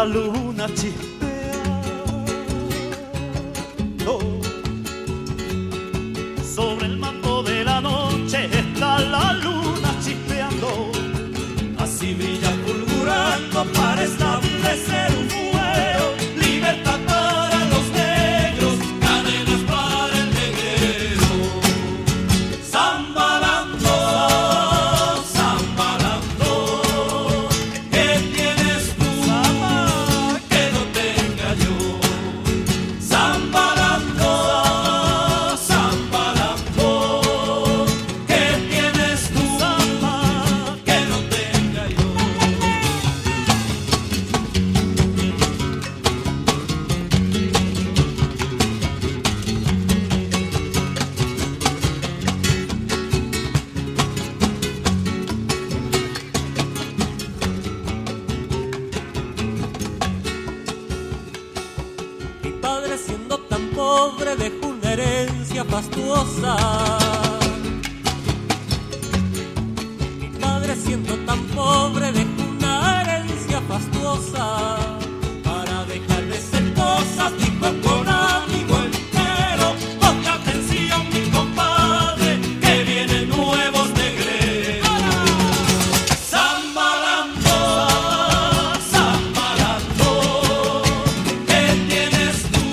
la luna chispeando. Sobre el manto de la noche está la luna chispeando. Así brilla fulgurando para establecer un fuero. Libertad para los negros, cadenas para el negrero. Zambalando, zambalando, ¿qué tienes tú que no tenga yo? Zambalando, zambalando, ¿qué tienes tú que no tenga yo? Mi padre, siendo tan pobre, dejó una herencia fastuosa. Mi padre, siendo tan pobre, dejó una herencia fastuosa. Para dejar de ser cosas, dijo con ánimo entero: ponga atención, mi compadre, que vienen nuevos negreros. Zambalando, zambalando, ¿qué tienes tú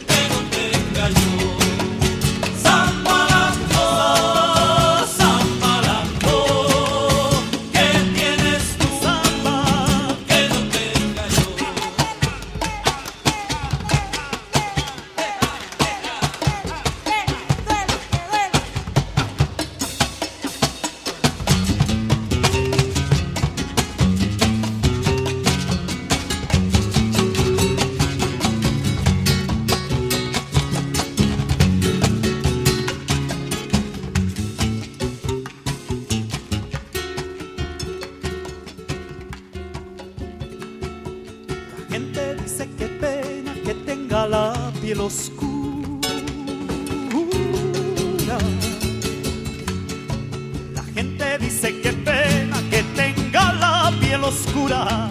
que no tenga yo? Zambalando, zambalando, ¿qué tienes tú que no tenga yo? La gente dice que pena que tenga la piel oscura. La gente dice que pena que tenga la piel oscura.